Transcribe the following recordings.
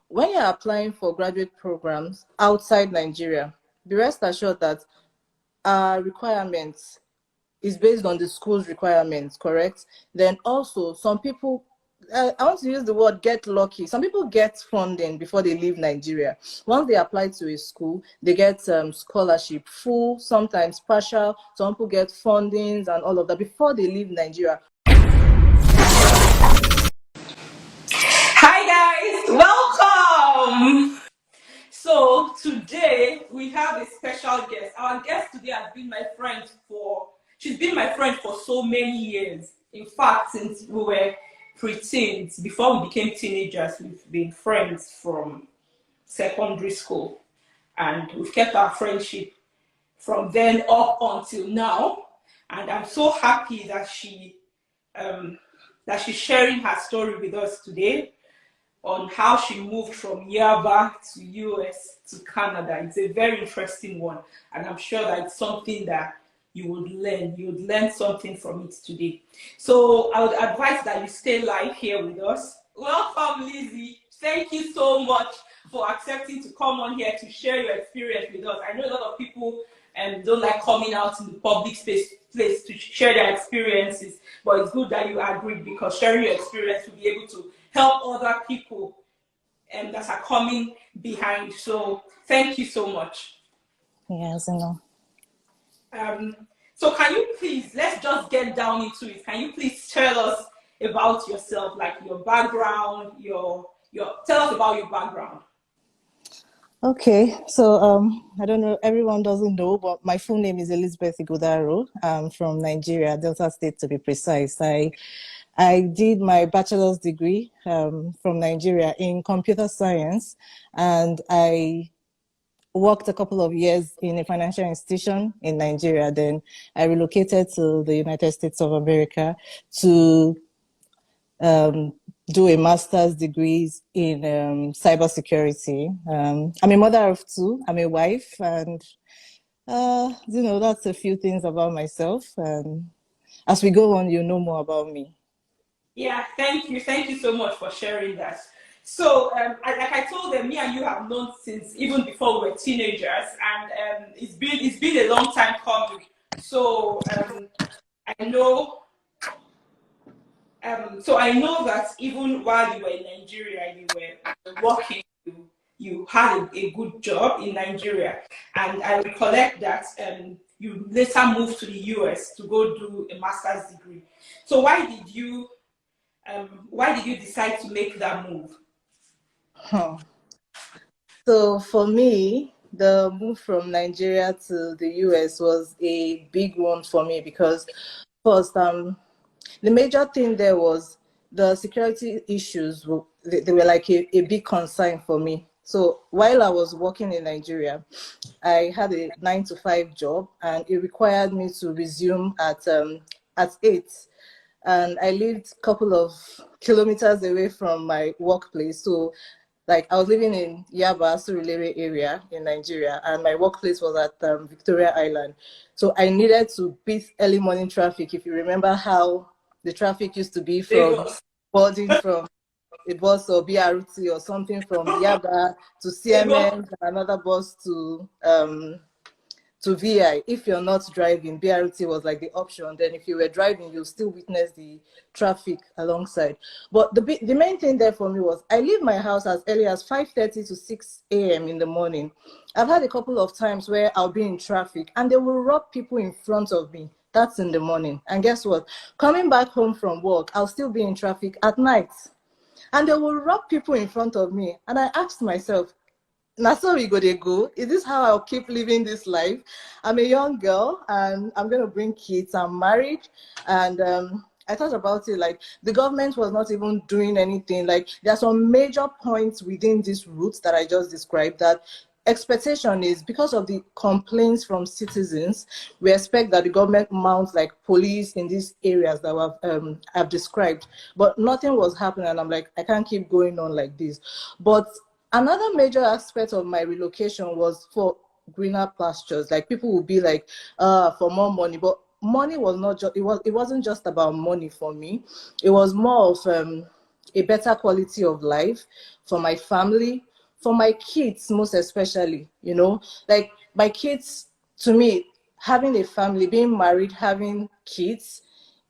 when you're applying for graduate programs outside Nigeria, be rest assured that our requirements is based on the school's requirements, correct? Then also, some people, I want to use the word get lucky. Some people get funding before they leave Nigeria. Once they apply to a school, they get scholarship, full, sometimes partial. Some people get fundings and all of that before they leave Nigeria. Hi guys, welcome. So today we have a special guest. Our guest today has been my friend for she's been my friend for so many years. In fact, since we were preteens, before we became teenagers, we've been friends from secondary school, and we've kept our friendship from then up until now. And I'm so happy that she's sharing her story with us today on how she moved from Yaba to US to Canada. It's a very interesting one, and I'm sure that it's something that you would learn. You would learn something from it today. So I would advise that you stay live here with us. Welcome, Lizzy. Thank you so much for accepting to come on here to share your experience with us. I know a lot of people don't like coming out in the public place to share their experiences, but it's good that you agreed, because sharing your experience will be able to help other people that are coming behind. So thank you so much. Yeah, Zino. So can you please, let's just get down into it. Can you please tell us about yourself, like your background, your tell us about your background. Okay, so I don't know, everyone doesn't know, but my full name is Elizabeth Igudaro. I'm from Nigeria, Delta State to be precise. I did my bachelor's degree from Nigeria in computer science, and I worked a couple of years in a financial institution in Nigeria. Then I relocated to the United States of America to do a master's degrees in cybersecurity. I'm a mother of two. I'm a wife, and that's a few things about myself. As we go on, you know more about me. Yeah, thank you so much for sharing that. So, like I told them, me and you have known since even before we were teenagers, and it's been a long time coming. So, I know I know that even while you were in Nigeria, you were working. You had a good job in Nigeria, and I recollect that you later moved to the US to go do a master's degree. So why did you decide to make that move? Huh. So for me, the move from Nigeria to the US was a big one for me because first, the major thing there was the security issues. They were like a big concern for me. So while I was working in Nigeria, I had a 9 to 5 job, and it required me to resume at 8. And I lived a couple of kilometers away from my workplace. So like I was living in Yaba, Surulere area in Nigeria, and my workplace was at Victoria Island. So I needed to beat early morning traffic. If you remember how the traffic used to be from Lagos. boarding from a bus or BRT or something from Yaba to Lagos. CMN, and another bus to VI. If you're not driving, BRT was like the option. Then if you were driving, you'll still witness the traffic alongside. But the main thing there for me was I leave my house as early as 5:30 to 6 a.m. in the morning. I've had a couple of times where I'll be in traffic and they will rob people in front of me. That's in the morning. And guess what? Coming back home from work, I'll still be in traffic at night. And they will rob people in front of me. And I asked myself, now so we go. Is this how I'll keep living this life? I'm a young girl and I'm gonna bring kids. I'm married, and I thought about it like the government was not even doing anything. Like there are some major points within this route that I just described that expectation is because of the complaints from citizens, we expect that the government mounts like police in these areas that I've described, but nothing was happening. And I'm like, I can't keep going on like this. But another major aspect of my relocation was for greener pastures. Like people would be like, for more money, but money was not just, it wasn't just about money for me. It was more of a better quality of life for my family, for my kids, most especially, you know, like my kids, to me, having a family, being married, having kids,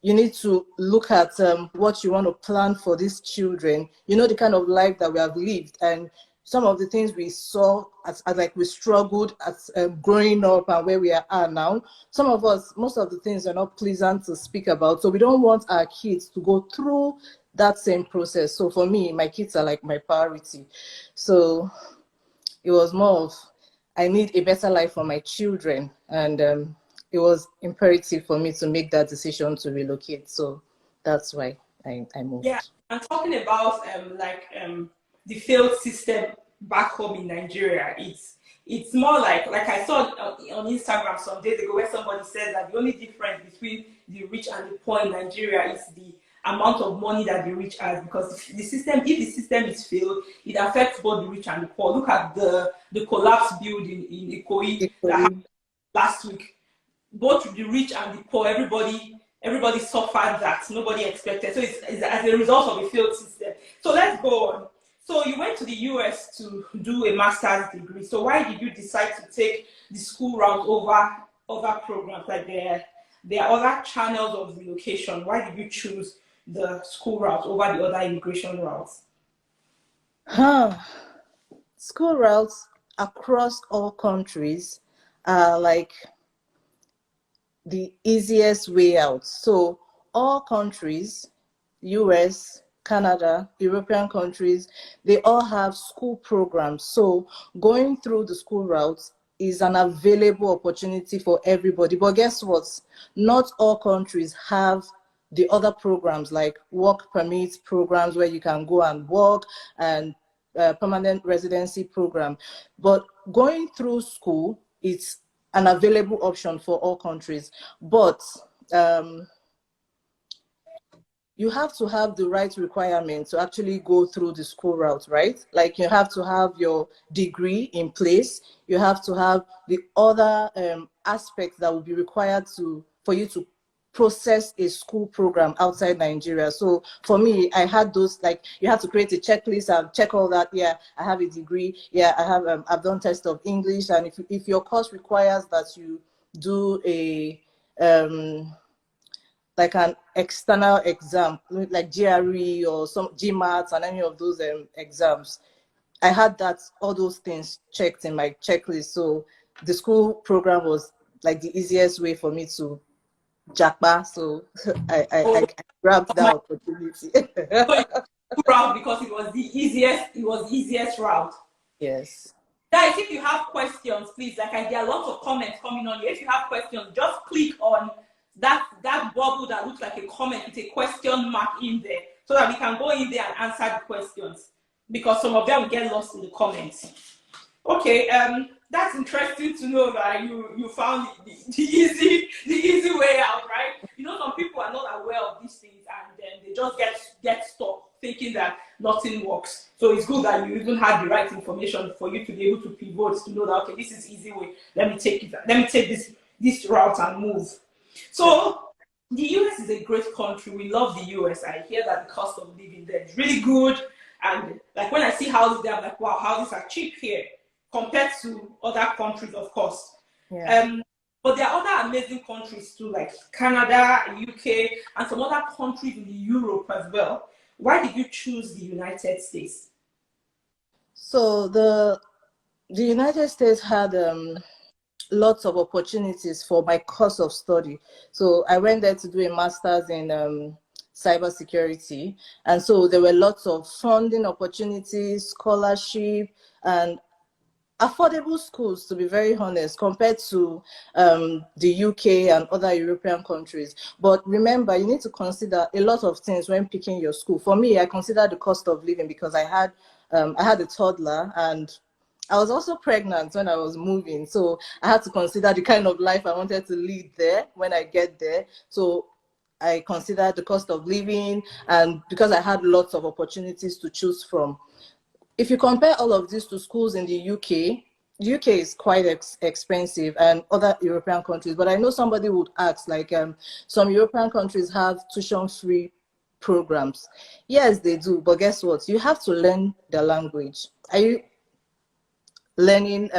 you need to look at what you want to plan for these children, you know, the kind of life that we have lived, and some of the things we saw as like we struggled as growing up and where we are now. Some of us, most of the things are not pleasant to speak about, so we don't want our kids to go through that same process. So for me, my kids are like my priority. So it was more of, I need a better life for my children, and it was imperative for me to make that decision to relocate. So that's why I Yeah, moved. I'm talking about the failed system back home in Nigeria. It's more like I saw on Instagram some days ago where somebody said that the only difference between the rich and the poor in Nigeria is the amount of money that the rich has, because the system, if the system is failed, it affects both the rich and the poor. Look at the collapsed building in Ikoyi that happened Equally. last week. Both the rich and the poor, everybody suffered that. Nobody expected. So it's as a result of a failed system. So let's go on. So you went to the US to do a master's degree. So why did you decide to take the school route over other programs? Like there are other channels of relocation. Why did you choose the school route over the other immigration routes? Huh. School routes across all countries are like the easiest way out. So all countries, US, Canada, European countries, they all have school programs. So going through the school routes is an available opportunity for everybody. But guess what? Not all countries have the other programs like work permit programs where you can go and work, and permanent residency program. But going through school, it's an available option for all countries. But um, you have to have the right requirements to actually go through the school route, right? Like you have to have your degree in place. You have to have the other aspects that will be required for you to process a school program outside Nigeria. So for me, I had those, like you have to create a checklist and check all that. Yeah, I have a degree. Yeah, I have I've done test of English, and if your course requires that you do a like an external exam, like GRE or some GMAT and any of those exams. I had all those things checked in my checklist. So the school program was like the easiest way for me to Japa. So Oh, I grabbed that my opportunity. so route because it was the easiest route. Yes. Guys, if you have questions, please, like there are lots of comments coming on here. If you have questions, just click on that bubble that looks like a comment with a question mark in there so that we can go in there and answer the questions, because some of them will get lost in the comments. Okay, that's interesting to know that you found the easy way out, right? You know, some people are not aware of these things and then they just get stuck thinking that nothing works. So it's good that you even had the right information for you to be able to pivot to know that, okay, this is easy way. Let me take this route and move. So the US is a great country. We love the US. I hear that the cost of living there is really good. And like when I see houses there, I'm like, wow, houses are cheap here compared to other countries, of course. Yeah. But there are other amazing countries too, like Canada, UK, and some other countries in Europe as well. Why did you choose the United States? So the United States had lots of opportunities for my course of study. So I went there to do a master's in cybersecurity. And so there were lots of funding opportunities, scholarship, and affordable schools, to be very honest, compared to the UK and other European countries. But remember, you need to consider a lot of things when picking your school. For me, I consider the cost of living because I had a toddler, and I was also pregnant when I was moving. So I had to consider the kind of life I wanted to lead there when I get there. So I considered the cost of living, and because I had lots of opportunities to choose from. If you compare all of this to schools in the UK is quite expensive, and other European countries. But I know somebody would ask, like some European countries have tuition-free programs. Yes, they do, but guess what? You have to learn the language. Are you learning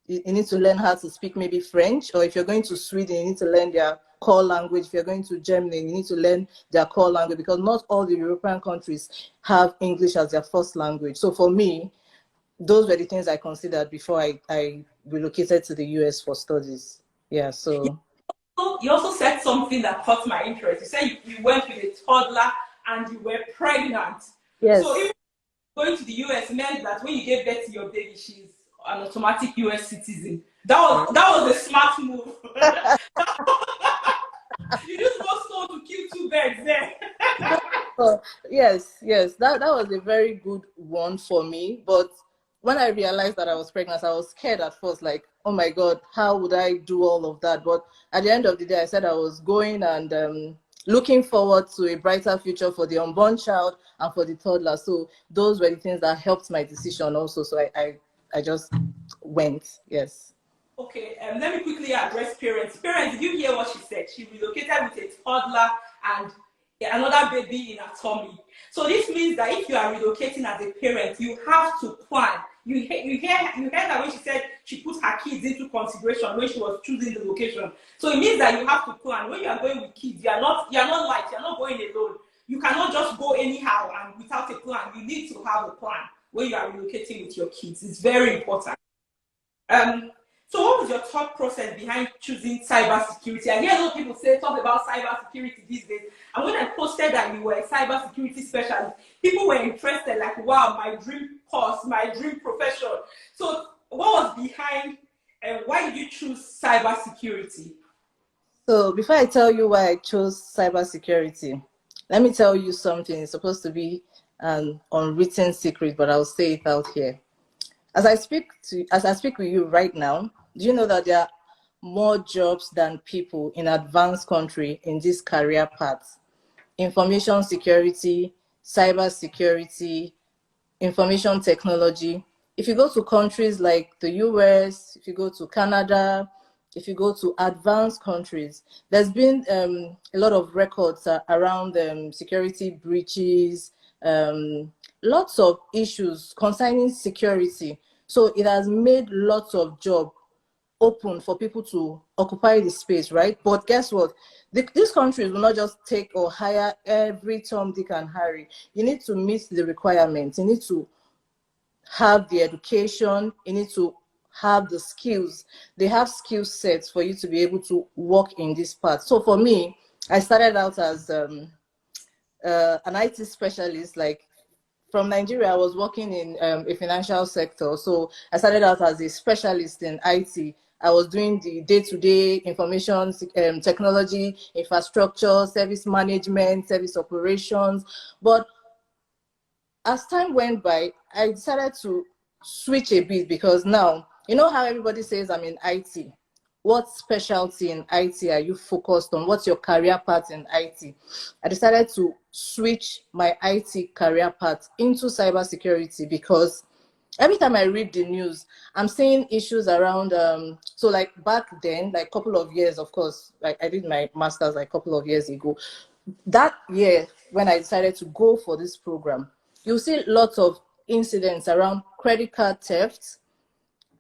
you need to learn how to speak maybe French, or if you're going to Sweden, you need to learn their core language. If you're going to Germany, you need to learn their core language, because not all the European countries have English as their first language. So for me, those were the things I considered before I relocated to the US for studies. Yeah, so You also said something that caught my interest. You said you went with a toddler and you were pregnant. So yes. even going to the US meant that when you gave birth to your baby, she's an automatic US citizen. That was a smart move. You just go stone to kill two birds there. Oh, yes, yes, that was a very good one for me. But when I realized that I was pregnant, I was scared at first, like, oh my God, how would I do all of that? But at the end of the day, I said I was going, and looking forward to a brighter future for the unborn child and for the toddler. So those were the things that helped my decision also. So I just went, yes. Okay, let me quickly address parents. Parents, did you hear what she said? She relocated with a toddler and another baby in her tummy. So this means that if you are relocating as a parent, you have to plan. You heard that when she said she put her kids into consideration when she was choosing the location. So it means that you have to plan. When you are going with kids, you're not light, you're not going alone. You cannot just go anyhow and without a plan. You need to have a plan when you are relocating with your kids. It's very important. Um, so what was your thought process behind choosing cybersecurity? I hear a lot of people talk about cybersecurity these days. And when I posted that you were a cybersecurity specialist, people were interested, like, wow, my dream course, my dream profession. So what was behind and why did you choose cybersecurity? So before I tell you why I chose cybersecurity, let me tell you something. It's supposed to be an unwritten secret, but I'll say it out here. As I speak with you right now, do you know that there are more jobs than people in advanced country in this career path? Information security, cyber security, information technology. If you go to countries like the US, if you go to Canada, if you go to advanced countries, there's been a lot of records around security breaches, lots of issues concerning security. So it has made lots of jobs open for people to occupy the space, right? But guess what? These countries will not just take or hire every Tom, Dick, and Harry. You need to meet the requirements. You need to have the education. You need to have the skills. They have skill sets for you to be able to work in this part. So for me, I started out as an IT specialist. Like, from Nigeria, I was working in a financial sector. So I started out as a specialist in IT. I was doing the day-to-day information technology, infrastructure, service management, service operations. But as time went by, I decided to switch a bit, because now, you know how everybody says I'm in IT. What specialty in IT are you focused on? What's your career path in IT? I decided to switch my IT career path into cybersecurity, because every time I read the news, I'm seeing issues around. So like back then, like a couple of years, of course, like I did my master's like a couple of years ago. That year, when I decided to go for this program, you'll see lots of incidents around credit card theft,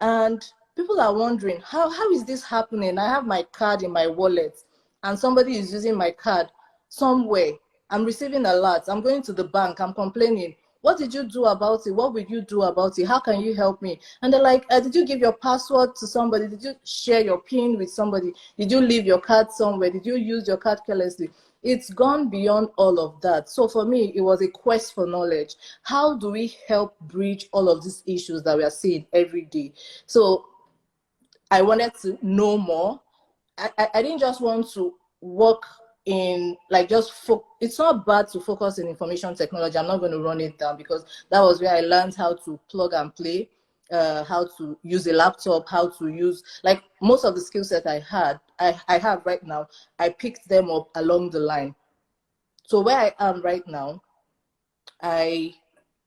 and people are wondering, how is this happening? I have my card in my wallet and somebody is using my card somewhere. I'm receiving alerts. I'm going to the bank. I'm complaining. What did you do about it? What will you do about it? How can you help me? And they're like, did you give your password to somebody? Did you share your PIN with somebody? Did you leave your card somewhere? Did you use your card carelessly? It's gone beyond all of that. So for me, it was a quest for knowledge. How do we help bridge all of these issues that we are seeing every day? So I wanted to know more. I didn't just want to work in like it's not bad to focus in information technology. I'm not going to run it down, because that was where I learned how to plug and play, how to use a laptop, how to use, like, most of the skill set I have right now, I picked them up along the line. So where I am right now, I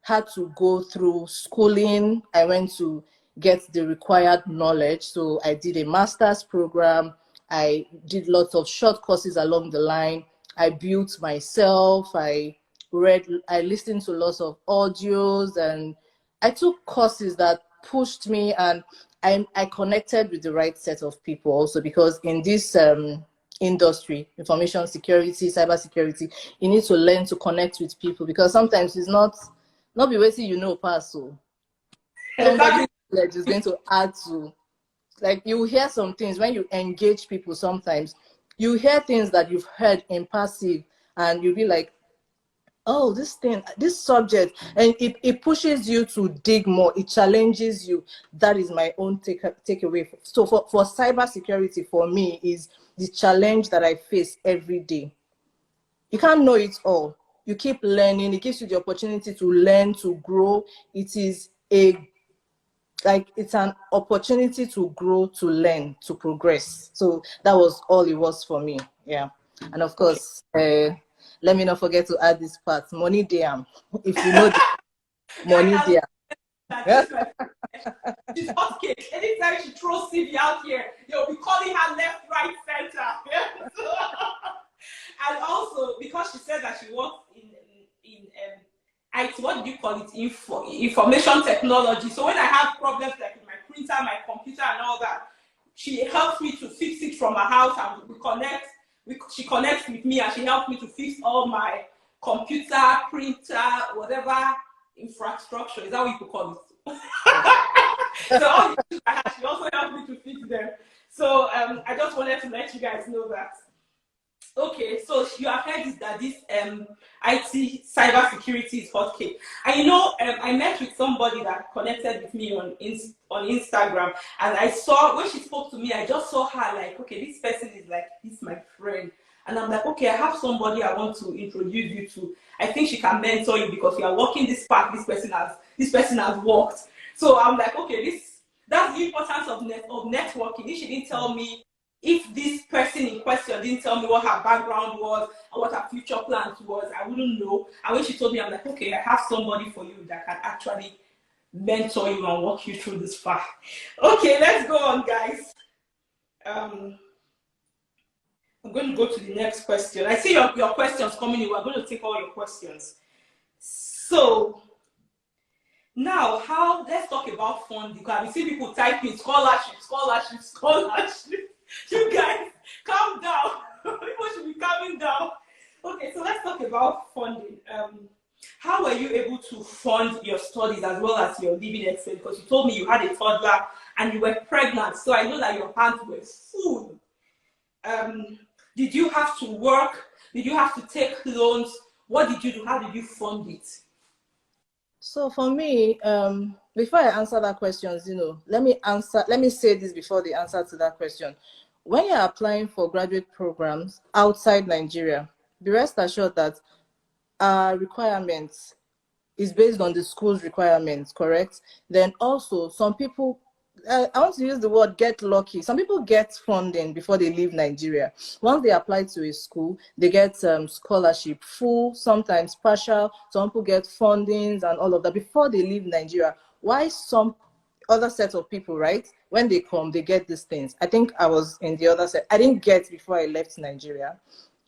had to go through schooling. I went to get the required knowledge. So I did a master's program. I did lots of short courses along the line. I built myself. I listened to lots of audios, and I took courses that pushed me, and I connected with the right set of people also, because in this industry, information security, cyber security, you need to learn to connect with people, because sometimes it's not be waiting, pass. So somebody Exactly. is going to add to, like, you hear some things when you engage people. Sometimes you hear things that you've heard in passive, and you'll be like, oh, this thing, this subject, and it pushes you to dig more. It challenges you. That is my own takeaway. So for cybersecurity, for me, is the challenge that I face every day. You can't know it all. You keep learning. It gives you the opportunity to learn, to grow. It is it's an opportunity to grow, to learn, to progress. So that was all it was for me. Yeah. And of Okay. course, let me not forget to add this part. Money there. If you know the Guys, money I love there. that. This is my she's hot cake. Anytime she throws CV out here, they'll be calling her left, right, center. And also because she said that she works in IT, what do you call it? Information technology. So when I have problems like with my printer, my computer, and all that, she helps me to fix it from her house, and we connect. She connects with me, and she helps me to fix all my computer, printer, whatever infrastructure. Is that what you could call it? So all the issues I had, she also helped me to fix them. So I just wanted to let you guys know that. Okay, so you have heard that this IT cyber security is hot cake. And I met with somebody that connected with me on Instagram, and I saw when she spoke to me, I just saw her like, okay, this person is like, this my friend. And I'm like, okay, I have somebody I want to introduce you to. I think she can mentor you because you are walking this path. This person has walked. So I'm like, okay, that's the importance of networking. If she didn't tell me, if this person in question didn't tell me what her background was and what her future plans was, I wouldn't know. And when she told me, I'm like, okay, I have somebody for you that can actually mentor you and walk you through this path. Okay, let's go on, guys. I'm going to go to the next question. I see your questions coming in. We're going to take all your questions. So now, let's talk about funding. Because we see people typing scholarship, scholarship, scholarship. You guys, calm down. People should be calming down. Okay, so let's talk about funding. How were you able to fund your studies as well as your living expense? Because you told me you had a toddler and you were pregnant, so I know that your hands were full. Did you have to work? Did you have to take loans? What did you do? How did you fund it? So for me, before I answer that question, let me say this before the answer to that question. When you're applying for graduate programs outside Nigeria, be rest assured that our requirements is based on the school's requirements, correct? Then also some people, I want to use the word get lucky. Some people get funding before they leave Nigeria. Once they apply to a school, they get scholarship, full, sometimes partial. Some people get fundings and all of that before they leave Nigeria. Why some other set of people, right? When they come, they get these things. I think I was in the other set. I didn't get before I left Nigeria.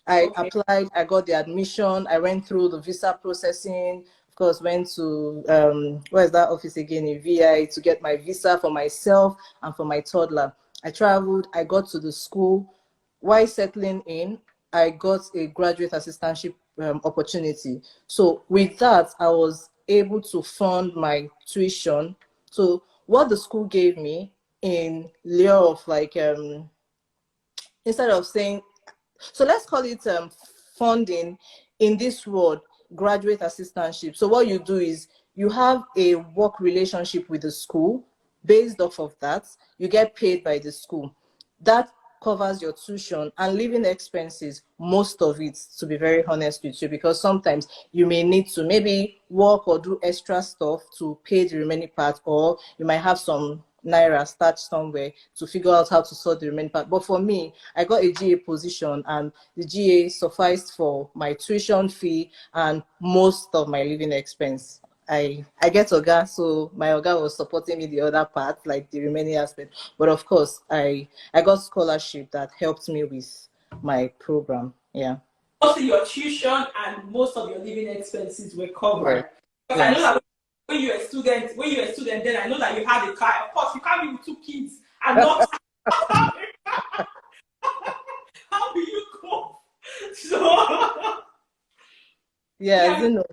I Okay. applied, I got the admission, I went through the visa processing, of course, went to, where's that office again, in VI, to get my visa for myself and for my toddler. I traveled, I got to the school. While settling in, I got a graduate assistantship opportunity. So with that, I was able to fund my tuition. So what the school gave me in lieu of like, instead of saying, so let's call it funding in this word, graduate assistantship. So what you do is you have a work relationship with the school. Based off of that, you get paid by the school. That covers your tuition and living expenses, most of it, to be very honest with you, because sometimes you may need to maybe work or do extra stuff to pay the remaining part, or you might have some naira start somewhere to figure out how to sort the remaining part. But for me, I got a GA position, and the GA sufficed for my tuition fee and most of my living expense. I get Oga, so my Oga was supporting me the other part, like the remaining aspect. But of course, I got scholarship that helped me with my program. Yeah. mostly your tuition and most of your living expenses were Yes. covered. Because I know Yes. that when you were a student, then I know that you had a car. Of course, you can't be with two kids and not have a car. How do you cope? So Yeah, yeah, Zino.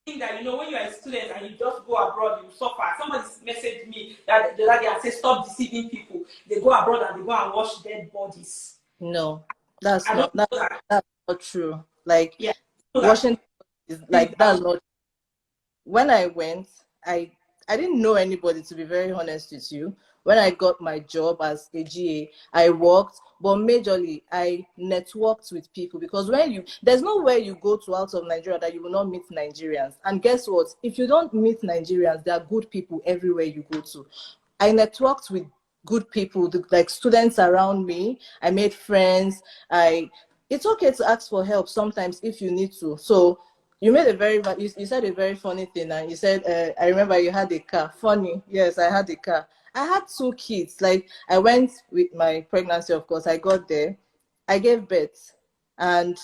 think that when you're a student and you just go abroad, you suffer. Somebody messaged me that the other day and said, "Stop deceiving people. They go abroad and they go and wash dead bodies." No, that's I don't not that, know that. that's not true. Like Yeah, so that Washington is things like are that's not. When I went, I didn't know anybody, to be very honest with you. When I got my job as a GA, I worked, but majorly I networked with people, because when you there's nowhere you go to out of Nigeria that you will not meet Nigerians. And guess what? If you don't meet Nigerians, there are good people everywhere you go to. I networked with good people, like students around me. I made friends. I It's okay to ask for help sometimes if you need to. So you made a you said a very funny thing, and you said, I remember you had a car. Funny. Yes, I had a car. I had two kids. Like, I went with my pregnancy, of course. I got there, I gave birth, and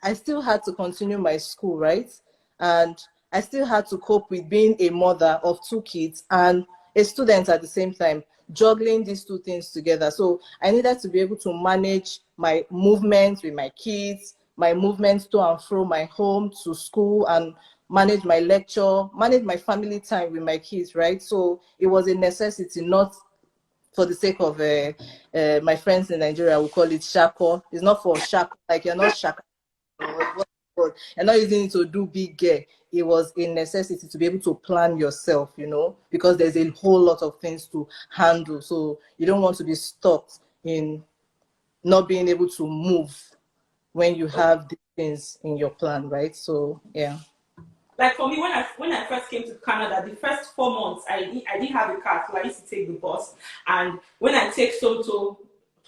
I still had to continue my school, right? And I still had to cope with being a mother of two kids and a student at the same time, juggling these two things together. So I needed to be able to manage my movements with my kids, my movements to and from my home to school, and manage my lecture, manage my family time with my kids, right? So it was a necessity, not for the sake of my friends in Nigeria, we call it shako. It's not for shako, like you're not shako. You're not using it to do big gear. It was a necessity to be able to plan yourself, because there's a whole lot of things to handle. So you don't want to be stuck in not being able to move when you have these things in your plan, right? So yeah. like for me, when I first came to Canada, the first 4 months I didn't have a car, so I used to take the bus. And when I take Somto,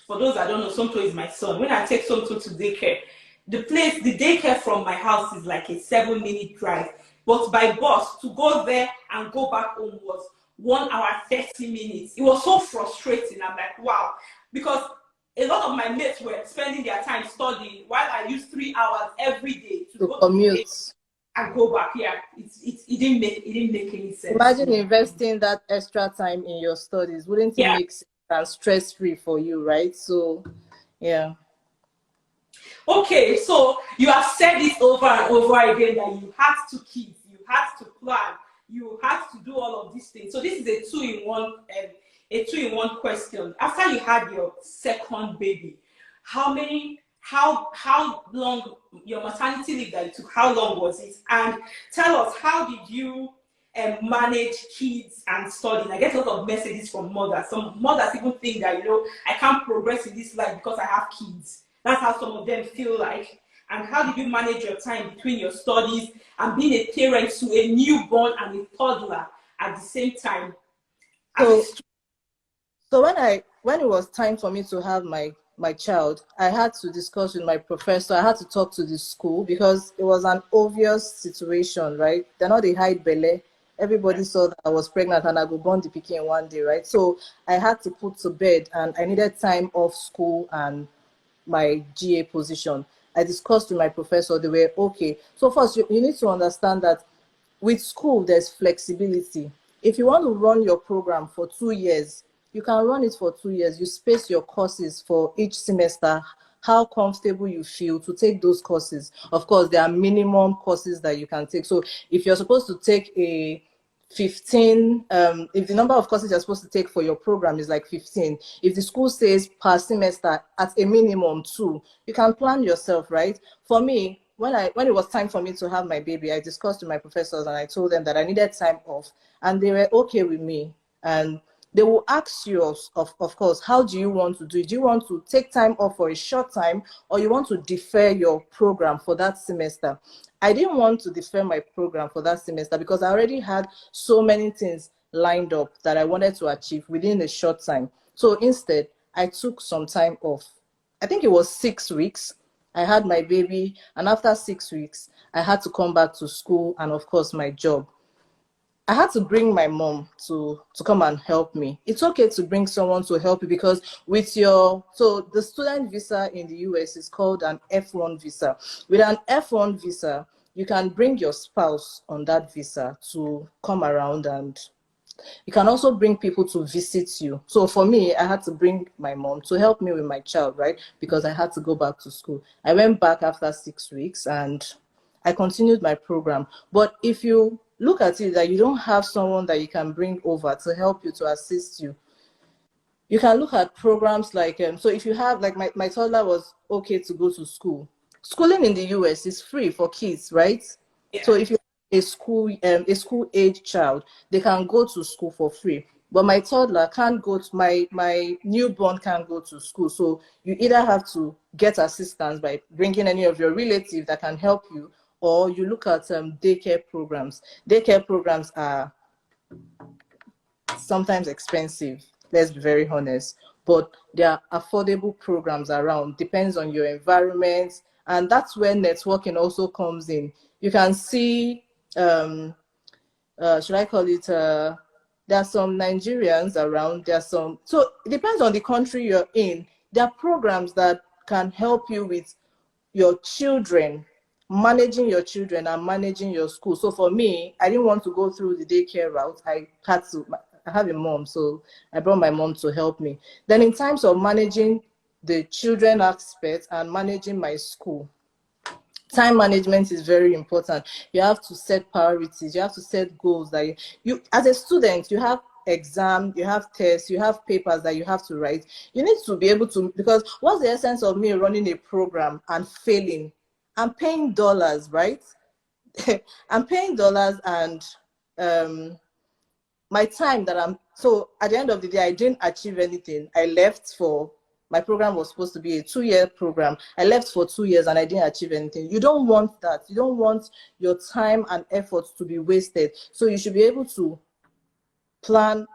for those that don't know, Somto is my son. When I take Somto to daycare, the daycare from my house is like a 7 minute drive. But by bus to go there and go back home was 1 hour 30 minutes. It was so frustrating. I'm like, wow, because a lot of my mates were spending their time studying while I used 3 hours every day to To go to the day commute. and go back. Yeah, it didn't make any sense to Imagine me. investing that extra time in your studies. Wouldn't it Yeah. make sense and stress-free for you, right? So yeah. Okay, so you have said this over and over again that you had two kids, you had to plan, you had to do all of these things. So this is a two-in-one question. After you had your second baby, how long your maternity leave that you took? How long was it? And tell us, how did you manage kids and studying? I get a lot of messages from mothers. Some mothers even think that I can't progress in this life because I have kids. That's how some of them feel like. And how did you manage your time between your studies and being a parent to a newborn and a toddler at the same time? As a So So when it was time for me to have my child, I had to discuss with my professor. I had to talk to the school because it was an obvious situation, right? They're not a hide belly. Everybody saw that I was pregnant and I would born the pikin one day, right? So I had to put to bed, and I needed time off school and my GA position. I discussed with my professor. They were okay. So first, you need to understand that with school, there's flexibility. If you want to run your program for 2 years, you can run it for 2 years. You space your courses for each semester, how comfortable you feel to take those courses. Of course, there are minimum courses that you can take. So if you're supposed to take a 15, if the number of courses you're supposed to take for your program is like 15, if the school says per semester at a minimum 2, you can plan yourself, right? For me, when it was time for me to have my baby, I discussed with my professors and I told them that I needed time off, and they were okay with me. And they will ask you, of course, how do you want to do it? Do you want to take time off for a short time, or you want to defer your program for that semester? I didn't want to defer my program for that semester because I already had so many things lined up that I wanted to achieve within a short time. So instead, I took some time off. I think it was 6 weeks. I had my baby, and after 6 weeks, I had to come back to school and, of course, my job. I had to bring my mom to come and help me. It's okay to bring someone to help you because with your, so the student visa in the US is called an F1 visa. With an F1 visa, you can bring your spouse on that visa to come around, and you can also bring people to visit you. So for me, I had to bring my mom to help me with my child, right? Because I had to go back to school. I went back after 6 weeks and I continued my program. But if you look at it that you don't have someone that you can bring over to help you, to assist you, you can look at programs like, so if you have, like my toddler was okay to go to school. Schooling in the US is free for kids, right? So Yeah. if you have a school age child, they can go to school for free. But my toddler can't go to, my newborn can't go to school. So you either have to get assistance by bringing any of your relatives that can help you, or you look at daycare programs. Daycare programs are sometimes expensive, let's be very honest, but there are affordable programs around. Depends on your environment, and that's where networking also comes in. You can see, should I call it, there are some Nigerians around, there are some, so it depends on the country you're in. There are programs that can help you with your children, managing your children and managing your school. So for me, I didn't want to go through the daycare route. I have a mom, so I brought my mom to help me. Then in terms of managing the children aspect and managing my school, time management is very important. You have to set priorities, you have to set goals that you as a student, you have exam, you have tests, you have papers that you have to write. You need to be able to, because what's the essence of me running a program and failing? I'm paying dollars, right? I'm paying dollars, and my time that I'm, so at the end of the day, I didn't achieve anything. I left for, my program was supposed to be a 2-year program. I left for 2 years and I didn't achieve anything. You don't want that. You don't want your time and effort to be wasted. So you should be able to plan.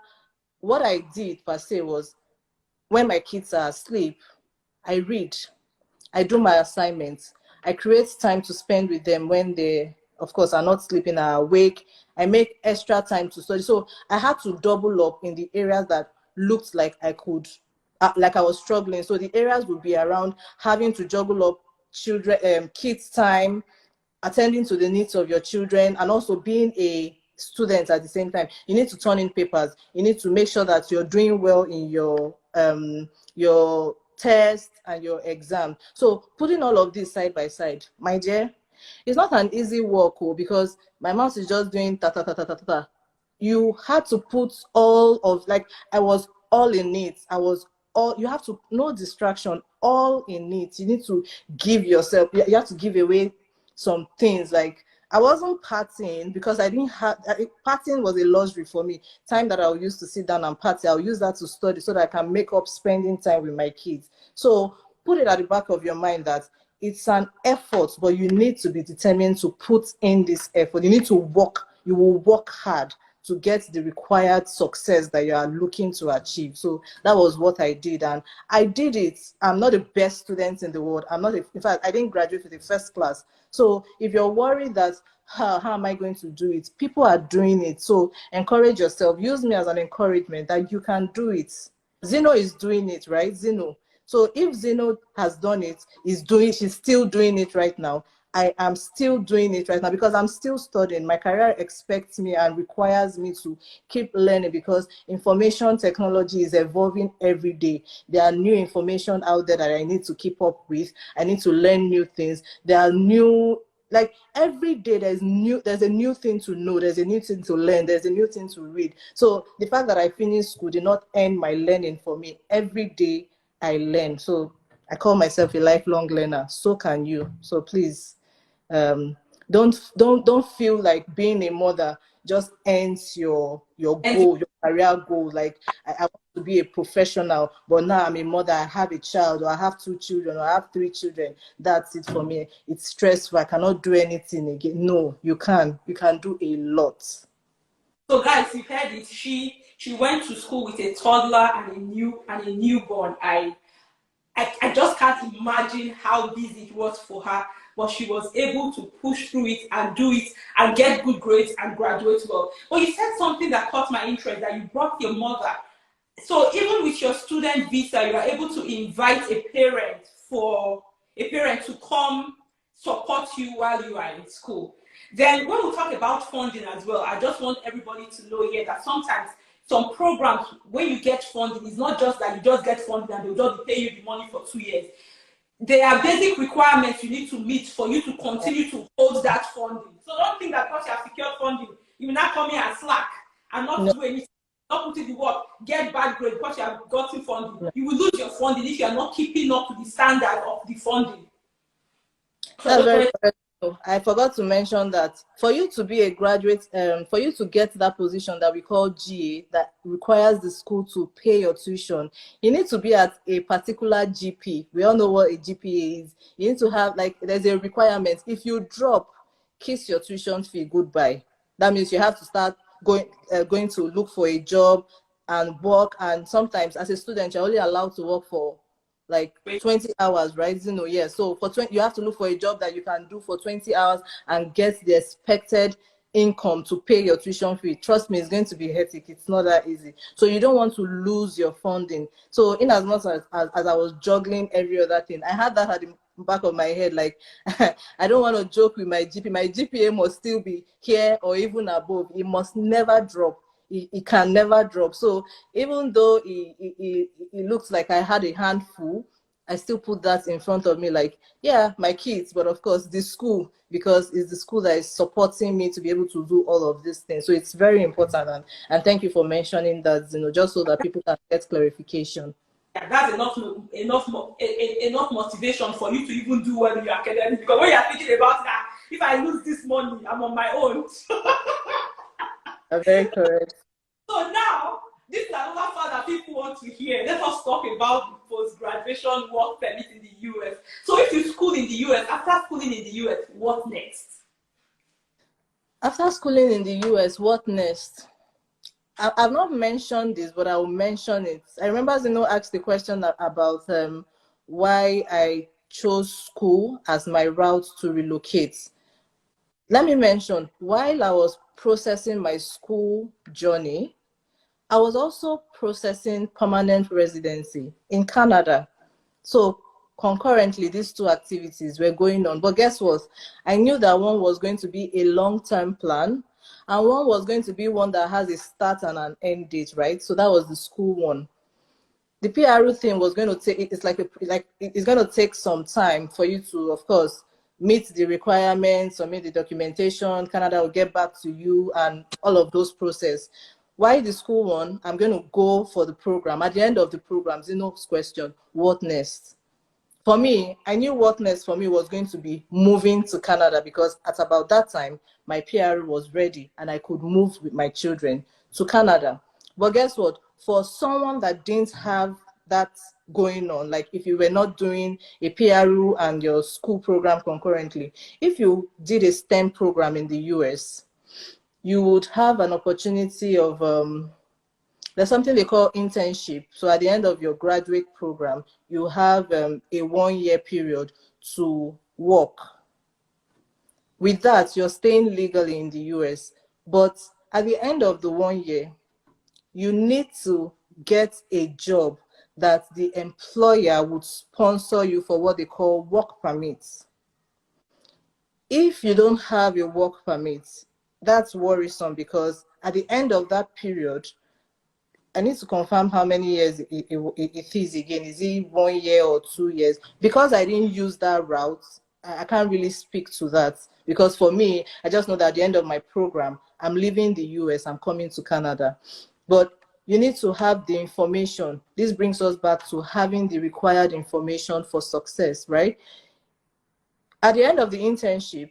What I did per se was, when my kids are asleep, I read, I do my assignments. I create time to spend with them when they, of course, are not sleeping, are awake. I make extra time to study. So I had to double up in the areas that looked like I could, like I was struggling. So the areas would be around having to juggle up children, kids' time, attending to the needs of your children, and also being a student at the same time. You need to turn in papers. You need to make sure that you're doing well in your test and your exam. So putting all of this side by side, my dear, it's not an easy work, because my mouth is just doing ta ta ta ta ta ta. You had to put all of, like, I was all in it. I was all, you have to, no distraction, all in it. You need to give yourself, you have to give away some things. Like, I wasn't partying because I didn't have, partying was a luxury for me. Time that I'll use to sit down and party, I'll use that to study so that I can make up spending time with my kids. So put it at the back of your mind that it's an effort, but you need to be determined to put in this effort. You need to work, you will work hard to get the required success that you are looking to achieve. So that was what I did, and I did it. I'm not the best student in the world. I'm not, in fact, I didn't graduate with the first class. So if you're worried that how am I going to do it, people are doing it. So encourage yourself. Use me as an encouragement that you can do it. Zino is doing it, right? Zino. So if Zeno has done it, she's still doing it right now. I am still doing it right now because I'm still studying. My career expects me and requires me to keep learning because information technology is evolving every day. There are new information out there that I need to keep up with. I need to learn new things. There are new, like every day there's a new thing to know, there's a new thing to learn, there's a new thing to read. So the fact that I finished school did not end my learning for me. Every day I learn. So I call myself a lifelong learner. So can you. So please, don't feel like being a mother just ends your And goal, your career goal. Like I want to be a professional, but now I'm a mother, I have a child, or I have 2 children, or I have 3 children. That's it for me. It's stressful. I cannot do anything again. No, you can. You can do a lot. so guys, you heard it. She went to school with a toddler and a newborn. I just can't imagine how busy it was for her but she was able to push through it and do it and get good grades and graduate well. But you said something that caught my interest, that you brought your mother. So even with your student visa, you are able to invite a parent to come support you while you are in school. Then when we talk about funding as well, I just want everybody to know here that sometimes some programs, when you get funding, it's not just that you just get funding and they'll just pay you the money for 2 years. There are basic requirements you need to meet for you to continue to hold that funding. So don't think that because you have secured funding, you will not come here and slack and not No, do anything, not put in the work, get bad grade because you have gotten funding. no. You will lose your funding if you are not keeping up to the standard of the funding. So I That's just very wanted. correct. I forgot to mention that for you to be a graduate, for you to get that position that we call GA, that requires the school to pay your tuition, you need to be at a particular GP. We all know what a GPA is. You need to have, like, there's a requirement. If you drop, kiss your tuition fee goodbye. That means you have to start going to look for a job and work. And sometimes, as a student, you're only allowed to work for like 20 hours, right? Zino, yeah. So for 20, you have to look for a job that you can do for 20 hours and get the expected income to pay your tuition fee. Trust me, it's going to be hectic. It's not that easy. So you don't want to lose your funding. So in as much as I was juggling every other thing, I had that at the back of my head, like, I don't want to joke with my GP. My GPA must still be here or even above. It must never drop. It can never drop. So even though it looks like I had a handful, I still put that in front of me, like, yeah, my kids, but of course the school, because it's the school that is supporting me to be able to do all of these things. So it's very important, and thank you for mentioning that, just so that people can get clarification. Yeah, that's enough motivation for you to even do well in your academics. Because when you're thinking about that, if I lose this money, I'm on my own. Very correct. So now, this is another part that people want to hear. Let us talk about the post-graduation work permit in the US. So if you school in the US, after schooling in the US, what next? After schooling in the US, what next? I've not mentioned this, but I will mention it. I remember Zeno asked the question about why I chose school as my route to relocate. Let me mention, while I was processing my school journey, I was also processing permanent residency in Canada. So concurrently, these two activities were going on. But guess what? I knew that one was going to be a long-term plan, and one was going to be one that has a start and an end date, right? So that was the school one. The PRU thing was going to take, it's going to take some time for you to, of course, meet the requirements, submit the documentation. Canada will get back to you and all of those process. Why the school one? I'm going to go for the program. At the end of the program, Zeno's question, what next? For me, I knew what next for me was going to be moving to Canada, because at about that time, my PR was ready and I could move with my children to Canada. But guess what? For someone that didn't have that going on, like if you were not doing a PRU and your school program concurrently, if you did a STEM program in the US, you would have an opportunity of there's something they call internship. So at the end of your graduate program, you have a 1-year period to work. With that, you're staying legally in the US. But at the end of the 1 year, you need to get a job that the employer would sponsor you for what they call work permits. If you don't have a work permit, that's worrisome, because at the end of that period, I need to confirm how many years it is again. Is it 1 year or 2 years? Because I didn't use that route, I can't really speak to that. Because for me, I just know that at the end of my program, I'm leaving the US, I'm coming to Canada. But you need to have the information. This brings us back to having the required information for success, right? At the end of the internship,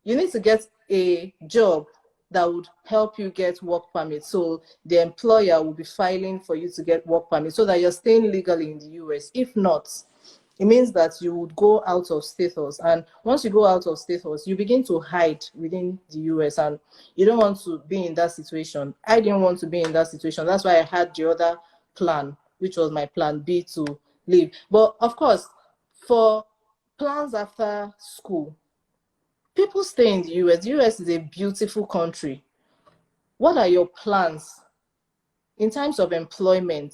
you need to get a job that would help you get work permit. So the employer will be filing for you to get work permit so that you're staying legally in the US. If not, it means that you would go out of status. And once you go out of status, you begin to hide within the US, and you don't want to be in that situation. I didn't want to be in that situation. That's why I had the other plan, which was my plan B, to leave. But of course, for plans after school, people stay in the US. The US is a beautiful country. What are your plans in terms of employment?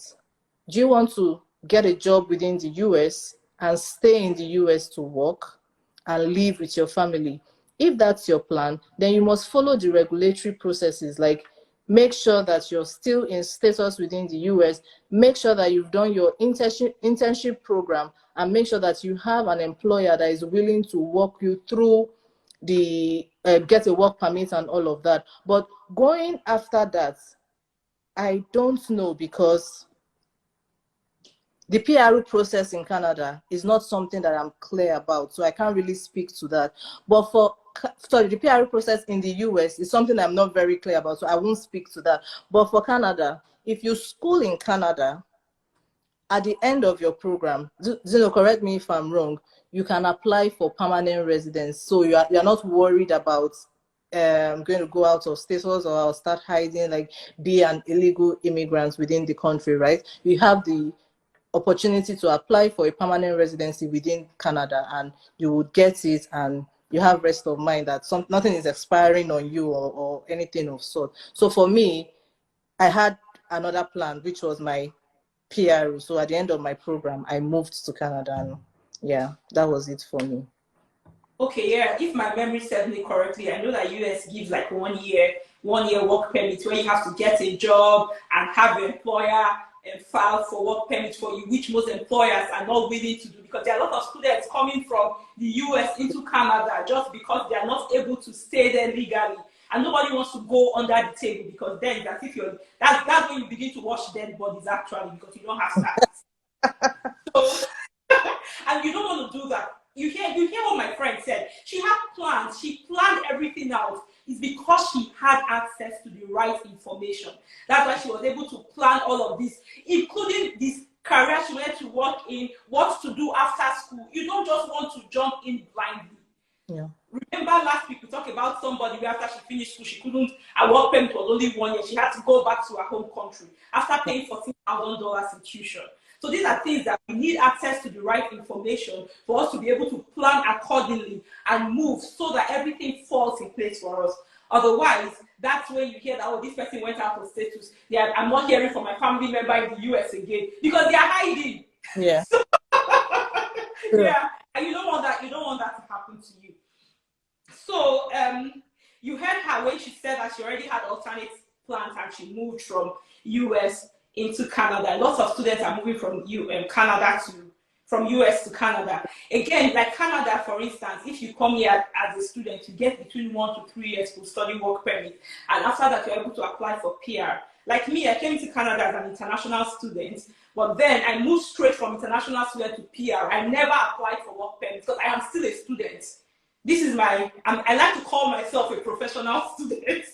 Do you want to get a job within the US and stay in the US to work and live with your family? If that's your plan, then you must follow the regulatory processes, like make sure that you're still in status within the US, make sure that you've done your internship program, and make sure that you have an employer that is willing to walk you through the get a work permit and all of that. But going after that, I don't know, because the PRO process in Canada is not something that I'm clear about, so I can't really speak to that. But the PRO process in the US is something I'm not very clear about, so I won't speak to that. But for Canada, if you school in Canada, at the end of your program, Zino, correct me if I'm wrong, you can apply for permanent residence. So you're not worried about going to go out of status or start hiding, like be an illegal immigrant within the country, right? You have the opportunity to apply for a permanent residency within Canada, and you would get it, and you have rest of mind that nothing is expiring on you or anything of sort. So for me, I had another plan, which was my PRO. So at the end of my program, I moved to Canada, and yeah, that was it for me. Okay, yeah. If my memory serves me correctly, I know that US gives like 1 year work permit where you have to get a job and have your employer and file for work permit for you, which most employers are not willing to do, because there are a lot of students coming from the US into Canada just because they are not able to stay there legally. And nobody wants to go under the table, because then that's if you're that's when you begin to wash dead bodies, actually, because you don't have status. So and you don't want to do that. You hear what my friend said. She had plans. She planned everything out. It's because she had access to the right information. That's why she was able to plan all of this, including this career she wanted to work in, what to do after school. You don't just want to jump in blindly. Yeah. Remember last week we talked about somebody where after she finished school, she couldn't, her work permit was only 1 year. She had to go back to her home country after paying $14,000 in tuition. So these are things that we need access to the right information for us to be able to plan accordingly and move so that everything falls in place for us. Otherwise, that's when you hear that, oh, this person went out of status. I'm not hearing from my family member in the US again, because they are hiding. Yeah. So, yeah, and you don't want that. You don't want that to happen to you. So you heard her when she said that she already had alternate plans and she moved from US into Canada. Lots of students are moving from from US to Canada. Again, like Canada, for instance, if you come here as a student, you get between 1 to 3 years to study work permit, and after that, you're able to apply for PR. Like me, I came to Canada as an international student, but then I moved straight from international student to PR. I never applied for work permit because I am still a student. This is I like to call myself a professional student.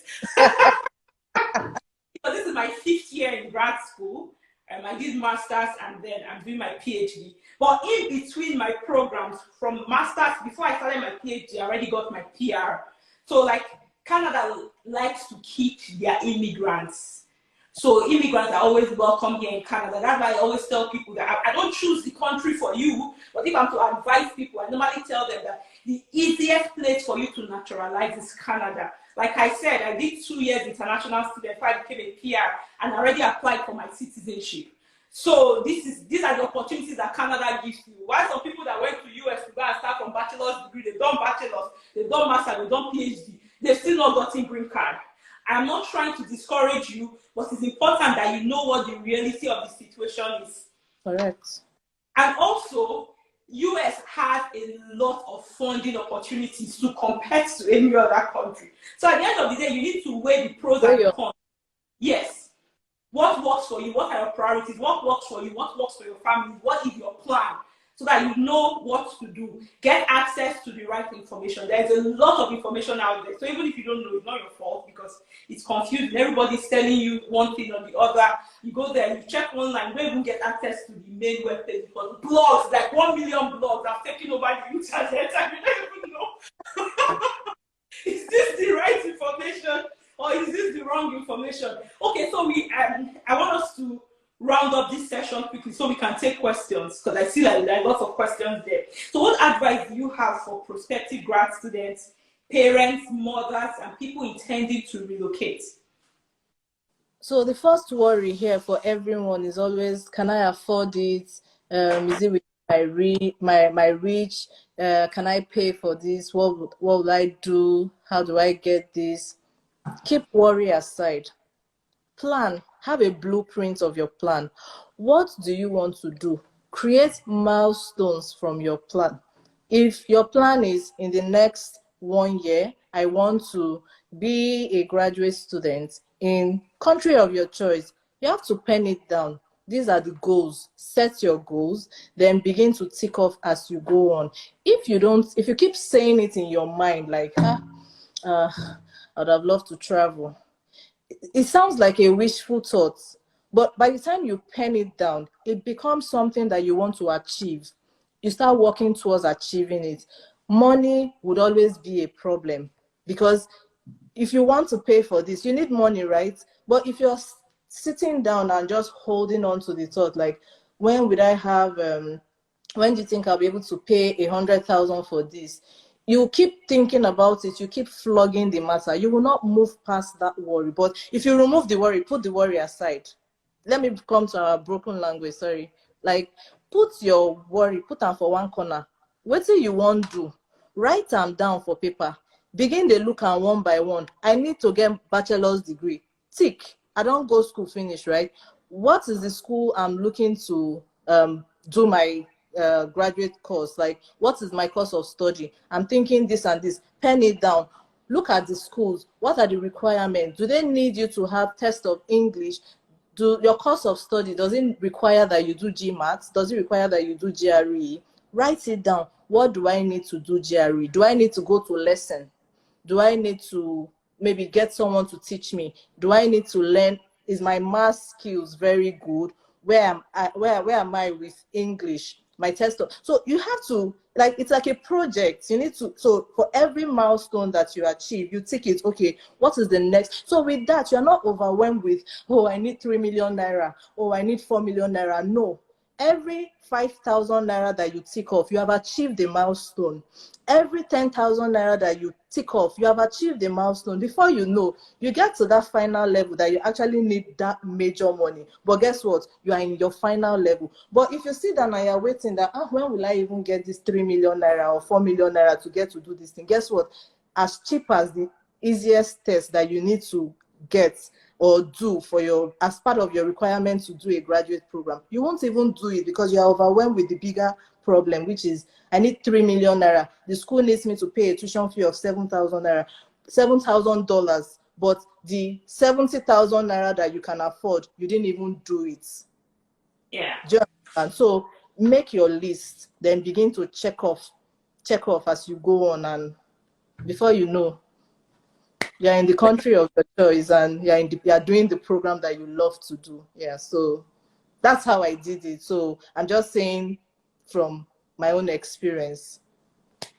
Because this is my 5th year in grad school. I did masters and then I'm doing my PhD. But in between my programs, from masters, before I started my PhD, I already got my PR. So like Canada likes to keep their immigrants. So immigrants are always welcome here in Canada. That's why I always tell people that I don't choose the country for you, but if I'm to advise people, I normally tell them that the easiest place for you to naturalize is Canada. Like I said, I did 2 years international student before I became a PR, and I already applied for my citizenship. So these are the opportunities that Canada gives you. While some people that went to US to go and start from bachelor's degree, they've done bachelor's, they've done master's, they've done PhD, they've still not gotten green card. I'm not trying to discourage you, but it's important that you know what the reality of the situation is. Correct. And also, US has a lot of funding opportunities to compare to any other country. So at the end of the day, you need to weigh the pros and the cons. Yes. What works for you? What are your priorities? What works for you? What works for your family? What is your plan? So that you know what to do. Get access to the right information. There's a lot of information out there. So even if you don't know, it's not your fault because it's confusing. Everybody's telling you one thing or the other. You go there, you check online, you don't even get access to the main webpage because blogs, like 1 million blogs, have taken over the internet. And you don't even know. Is this the right information or is this the wrong information? Okay, so I want us to round up this session quickly so we can take questions because I see that there are lots of questions there. So what advice do you have for prospective grad students parents, mothers, and people intending to relocate? So the first worry here for everyone is always, can I afford it? Is it with my reach? Can I pay for this? What will I do? How do I get this? Keep worry aside. Plan. Have a blueprint of your plan. What do you want to do? Create milestones from your plan. If your plan is, in the next 1 year, I want to be a graduate student in country of your choice, you have to pen it down. These are the goals. Set your goals, then begin to tick off as you go on. If you keep saying it in your mind, like, I'd have loved to travel, it sounds like a wishful thought, but by the time you pen it down, it becomes something that you want to achieve. You start working towards achieving it. Money would always be a problem, because if you want to pay for this, you need money, right? But if you're sitting down and just holding on to the thought, like, when would I have when do you think I'll be able to pay 100,000 for this? You keep thinking about it, you keep flogging the matter, you will not move past that worry. But if you remove the worry, put the worry aside. Let me come to our broken language, sorry. Like, put your worry, put them for one corner. What do you want to do? Write them down for paper. Begin the look at one by one. I need to get bachelor's degree. Tick. I don't go school finish, right? What is the school I'm looking to do my graduate course? Like, what is my course of study? I'm thinking this and this. Pen it down. Look at the schools. What are the requirements? Do they need you to have test of English? Do your course of study, does it require that you do GMAT? Does it require that you do GRE? Write it down. What do I need to do GRE? Do I need to go to lesson? Do I need to maybe get someone to teach me? Do I need to learn? Is my math skills very good? Where am I with English? My test. So you have to, like, it's like a project. You need to, so for every milestone that you achieve, you take it, okay, what is the next? So with that, you're not overwhelmed with, oh, I need 3 million naira. Oh, I need 4 million naira. No. Every 5,000 naira that you tick off, you have achieved a milestone. Every 10,000 naira that you tick off, you have achieved a milestone. Before you know, you get to that final level that you actually need that major money. But guess what? You are in your final level. But if you sit down and you're waiting that, when will I even get this 3 million naira or 4 million naira to get to do this thing? Guess what? As cheap as the easiest test that you need to get or do for your, as part of your requirement to do a graduate program, you won't even do it because you are overwhelmed with the bigger problem, which is, I need 3 million naira. The school needs me to pay a tuition fee of 7,000 naira, $7,000. But the 70,000 naira that you can afford, you didn't even do it. Yeah. And so make your list, then begin to check off as you go on, and before you know, you're in the country of your choice, and you're doing the program that you love to do. Yeah, so that's how I did it. So I'm just saying from my own experience.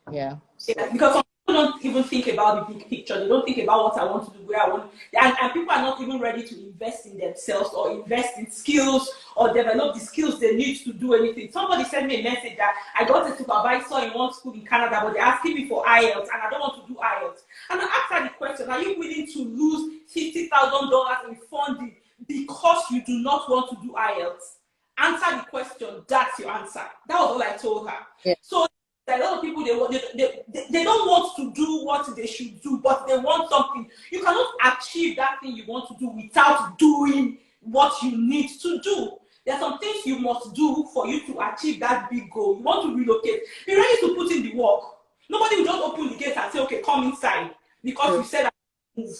Yeah. So. Yeah, because some people don't even think about the big picture. They don't think about what I want to do, where I want, and people are not even ready to invest in themselves or invest in skills or develop the skills they need to do anything. Somebody sent me a message that I got a supervisor in one school in Canada, but they're asking me for IELTS, and I don't want to do IELTS. And I asked her the question: are you willing to lose $50,000 in funding because you do not want to do IELTS? Answer the question. That's your answer. That was all I told her. Yeah. So a lot of people, they don't want to do what they should do, but they want something. You cannot achieve that thing you want to do without doing what you need to do. There are some things you must do for you to achieve that big goal. You want to relocate, be ready to put in the work. Nobody will just open the gate and say, okay, come inside, because you said I move.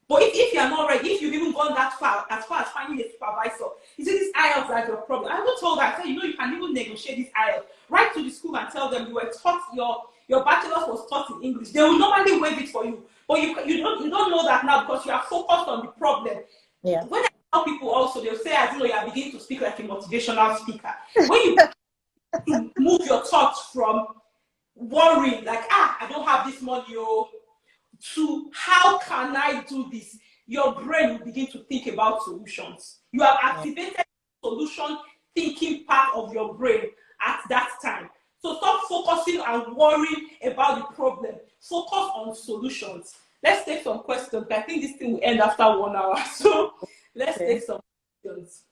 But if you're not ready, if you've even gone that far as finding a supervisor, you see, this IELTS are your problem. I even told her, I said, you can even negotiate this IELTS. Write to the school and tell them you were taught, your bachelor's was taught in English. They will normally waive it for you. But you don't know that now because you are focused on the problem. Yeah. When I tell people also, they'll say, as you know, you are beginning to speak like a motivational speaker. When you to move your thoughts from worrying, like, I don't have this money, to how can I do this? Your brain will begin to think about solutions. You have activated the solution thinking part of your brain at that time. So stop focusing and worrying about the problem. Focus on solutions. Let's take some questions. I think this thing will end after 1 hour. So let's take some questions.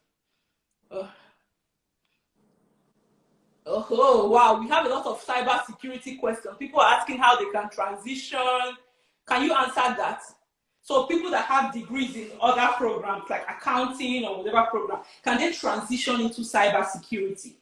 Oh, wow. We have a lot of cyber security questions. People are asking how they can transition. Can you answer that? So people that have degrees in other programs like accounting or whatever program, can they transition into cyber security?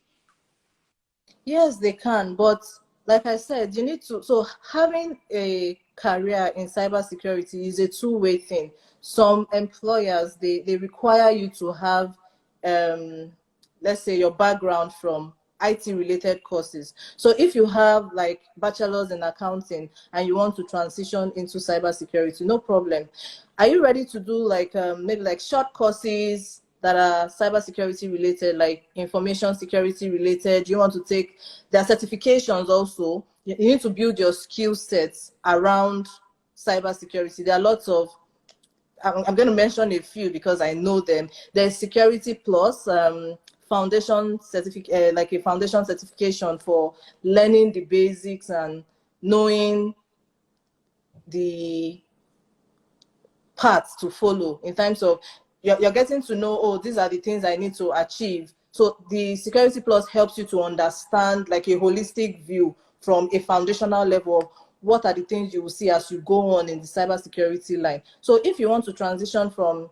Yes, they can, but like I said, you need to. So having a career in cybersecurity is a two-way thing. Some employers they require you to have, let's say, your background from IT related courses. So if you have like bachelor's in accounting and you want to transition into cybersecurity, no problem. Are you ready to do like maybe like short courses that are cybersecurity related, like information security related? You want to take their certifications also. You need to build your skill sets around cybersecurity. There are lots of, I'm going to mention a few because I know them. There's Security Plus, foundation certificate, like a foundation certification for learning the basics and knowing the paths to follow in terms of you're getting to know, oh, these are the things I need to achieve. So the Security Plus helps you to understand like a holistic view from a foundational level. What are the things you will see as you go on in the cybersecurity line? So if you want to transition from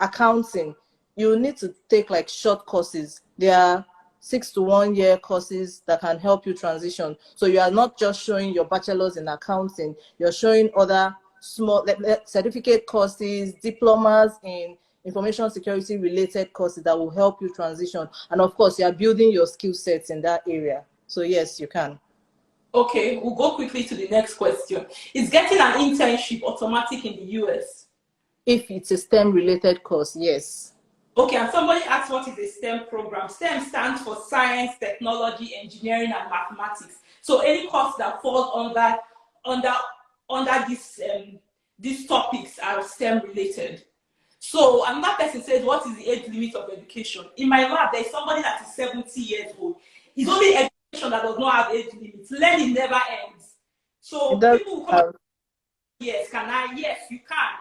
accounting, you need to take like short courses. There are 6 to 1 year courses that can help you transition. So you are not just showing your bachelor's in accounting, you're showing other small certificate courses, diplomas in information security related courses that will help you transition. And of course, you are building your skill sets in that area. So yes, you can. Okay, we'll go quickly to the next question. Is getting an internship automatic in the US? If it's a STEM related course, yes. Okay, and somebody asked what is a STEM program. STEM stands for science, technology, engineering, and mathematics. So any course that falls under these topics are STEM related. So another person says, what is the age limit of education? In my lab, there's somebody that is 70 years old. It's only education that does not have age limits. Learning never ends. So people will come, yes, can I? Yes, you can.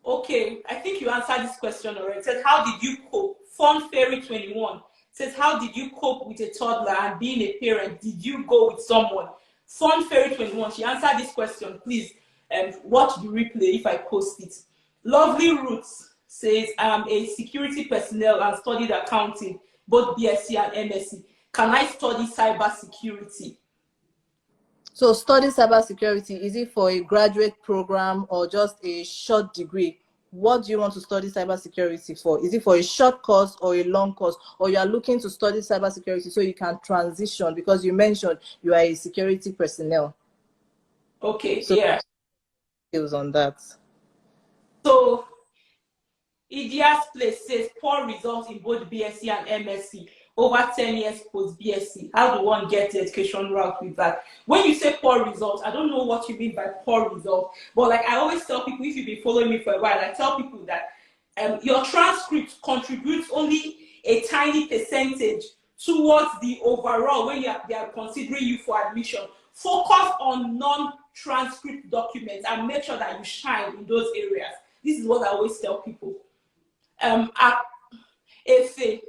Okay, I think you answered this question already. It says, how did you cope? Fun Fairy 21 says, how did you cope with a toddler and being a parent? Did you go with someone? Fun Fairy 21, she answered this question. Please watch the replay if I post it. Lovely Roots says, I'm a security personnel and studied accounting, both BSc and MSc. Can I study cyber security? So study cybersecurity, is it for a graduate program or just a short degree? What do you want to study cybersecurity for? Is it for a short course or a long course? Or you are looking to study cybersecurity so you can transition, because you mentioned you are a security personnel. Okay, so yeah. Skills on that. So Idia's Place says poor results in both BSc and MSc. Over 10 years post BSc. How do one get the education route with that? When you say poor results, I don't know what you mean by poor results, but like I always tell people, if you've been following me for a while, I tell people that your transcript contributes only a tiny percentage towards the overall when they are considering you for admission. Focus on non-transcript documents and make sure that you shine in those areas. This is what I always tell people. Efe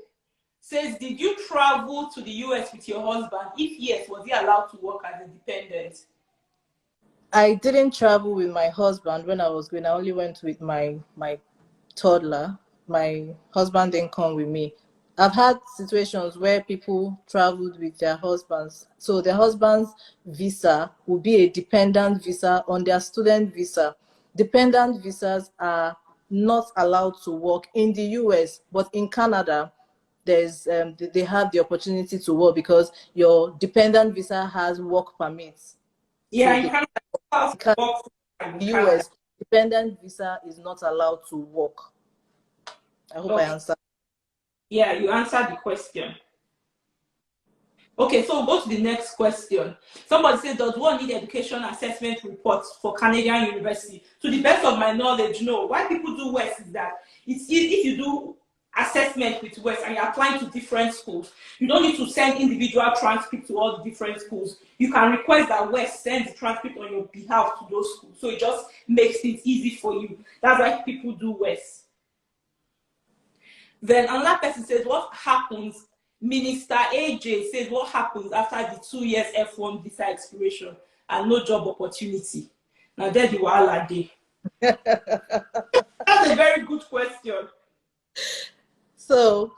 says, did you travel to the US with your husband? If yes, was he allowed to work as a dependent? I didn't travel with my husband when I was going. I only went with my toddler. My husband didn't come with me. I've had situations where people traveled with their husbands. So their husband's visa will be a dependent visa on their student visa. Dependent visas are not allowed to work in the US, but in Canada, there's they have the opportunity to work because your dependent visa has work permits. Yeah, So in Canada, the US dependent visa is not allowed to work. I hope I answered. Yeah, you answered the question. Okay, so we'll go to the next question. Somebody says, does one need education assessment reports for Canadian University? To the best of my knowledge, no. Why people do worse is that it's easy if you do assessment with West and you're applying to different schools, you don't need to send individual transcripts to all the different schools. You can request that West sends the transcript on your behalf to those schools. So it just makes things easy for you. That's why people do West. Then another person says, what happens? Minister AJ says, what happens after the 2 years F1 visa expiration and no job opportunity? Now, there you are, Ladi. That's a very good question. So,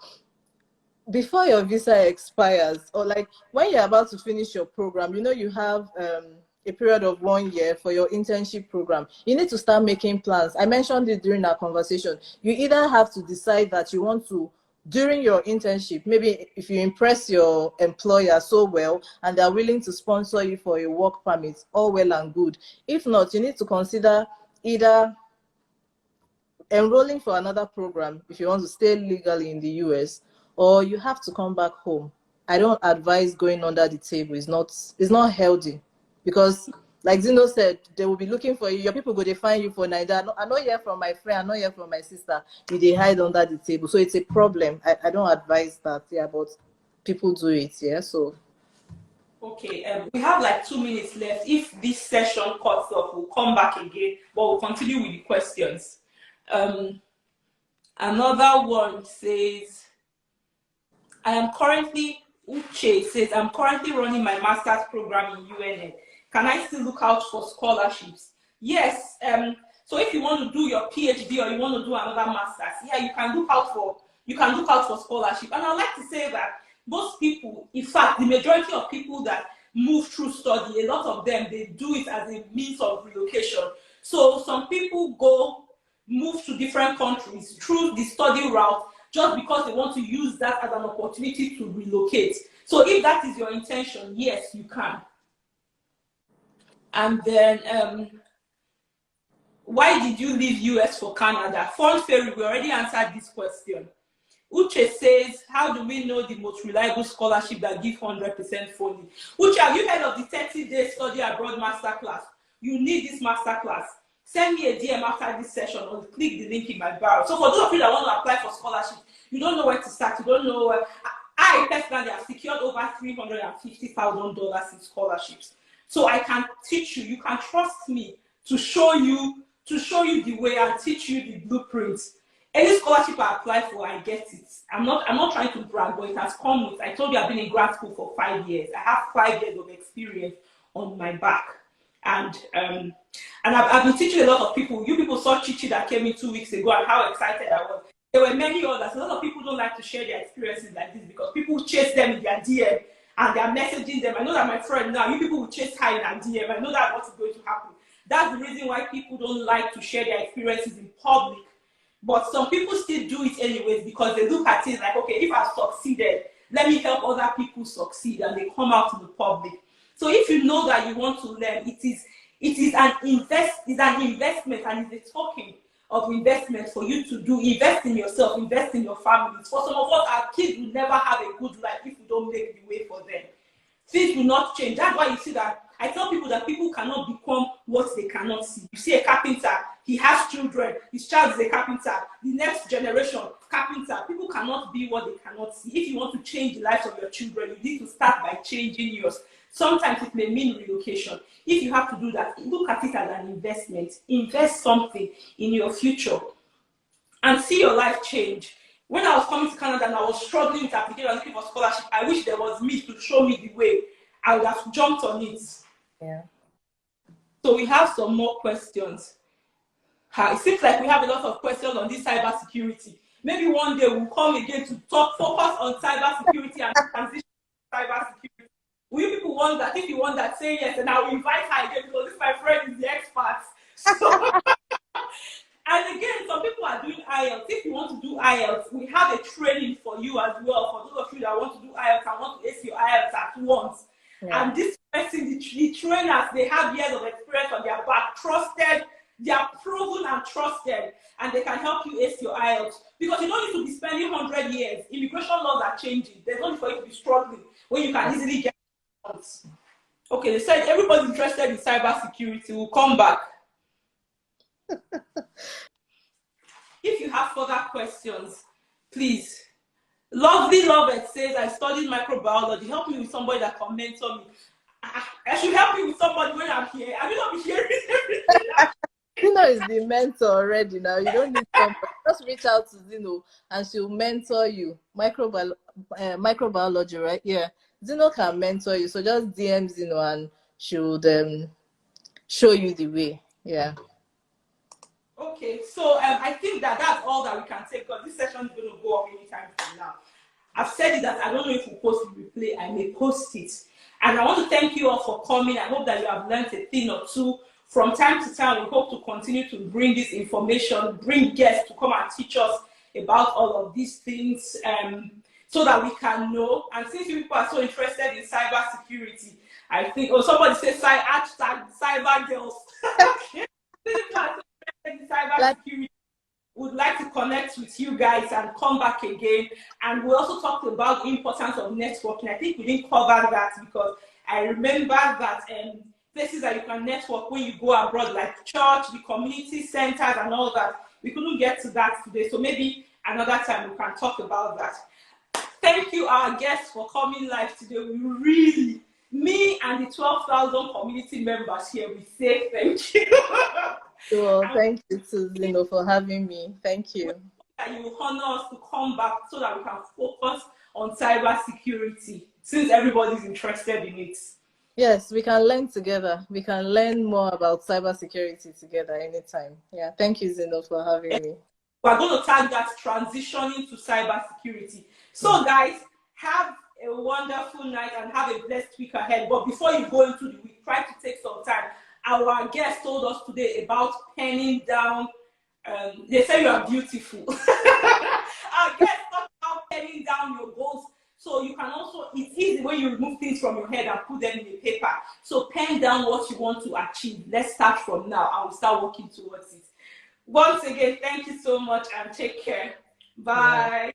before your visa expires, or like when you're about to finish your program, you know, you have a period of 1 year for your internship program. You need to start making plans. I mentioned it during our conversation. You either have to decide that you want to, during your internship, maybe if you impress your employer so well and they're willing to sponsor you for a work permit, all well and good. If not, you need to consider either enrolling for another program if you want to stay legally in the US, or you have to come back home. I don't advise going under the table. It's not healthy, because like Zino said, they will be looking for you. Your people go, they find you for Nigeria. I know hear from my friend, I know hear from my sister. They hide under the table. So it's a problem. I don't advise that. Yeah, but people do it. Yeah, so. Okay, we have like 2 minutes left. If this session cuts off, we'll come back again, but we'll continue with the questions. Another one says, Uche says, I'm currently running my master's program in UNN. Can I still look out for scholarships? Yes. So if you want to do your PhD or you want to do another master's, yeah, you can look out for scholarship. And I'd like to say that most people, in fact, the majority of people that move through study, a lot of them, they do it as a means of relocation. So some people move to different countries through the study route just because they want to use that as an opportunity to relocate. So if that is your intention, yes, you can. And then, why did you leave US for Canada? Fun Ferry, we already answered this question. Uche says, how do we know the most reliable scholarship that gives 100% funding? Uche, have you heard of the 30-day study abroad masterclass? You need this masterclass. Send me a DM after this session or click the link in my bio. So for those of you that want to apply for scholarship, you don't know where to start, you don't know where. I personally have secured over $350,000 in scholarships. So I can teach you, you can trust me to show you the way and teach you the blueprints. Any scholarship I apply for, I get it. I'm not trying to brag, but it has come with, I told you I've been in grad school for 5 years. I have 5 years of experience on my back. And I've been teaching a lot of people. You people saw Chichi that came in 2 weeks ago and how excited I was. There were many others. A lot of people don't like to share their experiences like this because people chase them in their DM and they're messaging them. I know that my friend now, you people will chase her in her DM. I know that what's going to happen. That's the reason why people don't like to share their experiences in public. But some people still do it anyways because they look at it like, okay, if I succeeded, let me help other people succeed, and they come out to the public. So if you know that you want to learn, it is an investment, and it's a token of investment for you to do. Invest in yourself, invest in your families. For some of us, our kids will never have a good life if we don't make the way for them. Things will not change. That's why you see that I tell people that people cannot become what they cannot see. You see a carpenter, he has children, his child is a carpenter. The next generation, carpenter. People cannot be what they cannot see. If you want to change the lives of your children, you need to start by changing yours. Sometimes it may mean relocation. If you have to do that, look at it as an investment. Invest something in your future and see your life change. When I was coming to Canada and I was struggling with application looking for scholarship, I wish there was me to show me the way. I would have jumped on it. Yeah. So we have some more questions. It seems like we have a lot of questions on this cybersecurity. Maybe one day we'll come again to focus on cybersecurity and transition to cybersecurity. We people want that. If you want that, say yes, and I will invite her again because this my friend is the expert. So, and again, some people are doing IELTS. If you want to do IELTS, we have a training for you as well. For those of you that want to do IELTS and want to ace your IELTS at once. Yeah. And this person, the trainers, they have years of experience on their back, trusted, they are proven and trusted, and they can help you ace your IELTS. Because you don't need to be spending 100 years. Immigration laws are changing. There's no need for you to be struggling when you can easily get it. Okay, they said everybody's interested in cybersecurity. We'll come back. If you have further questions, Please. Lovely Lovett says, I studied microbiology. Help me with somebody that can mentor me. I should help you with somebody when I'm here. I will not be hearing everything. Zino is the mentor already now. You don't need somebody. Just reach out to Zino and she'll mentor you. Microbiology, right? Yeah. Zino can mentor you. So just DM Zino and she would show you the way. Yeah. Okay, so I think that that's all that we can take because this session is going to go off anytime from now. I've said it that I don't know if we post the replay. I may post it. And I want to thank you all for coming. I hope that you have learned a thing or two. From time to time, we hope to continue to bring this information, bring guests to come and teach us about all of these things so that we can know. And since you people are so interested in cyber security, I think, oh, somebody says cyber girls. Cyber security would like to connect with you guys and come back again. And we also talked about the importance of networking. I think we didn't cover that because I remember that places that you can network when you go abroad, like church, the community centers and all that. We couldn't get to that today. So maybe another time we can talk about that. Thank you, our guests, for coming live today. We really, me and the 12,000 community members here, we say thank you. Well, thank you to Zino for having me. Thank you. That you will honor us to come back so that we can focus on cyber security since everybody's interested in it. Yes, we can learn together. We can learn more about cybersecurity together anytime. Yeah, thank you, Zino, for having me. We're going to tag that transitioning to cybersecurity. So, guys, have a wonderful night and have a blessed week ahead. But before you go into the week, try to take some time. Our guest told us today about penning down. They say you are beautiful. Our guest talked about penning down your goals. So you can also, it's easy when you remove things from your head and put them in a paper. So pen down what you want to achieve. Let's start from now and we'll start working towards it. Once again, thank you so much and take care. Bye.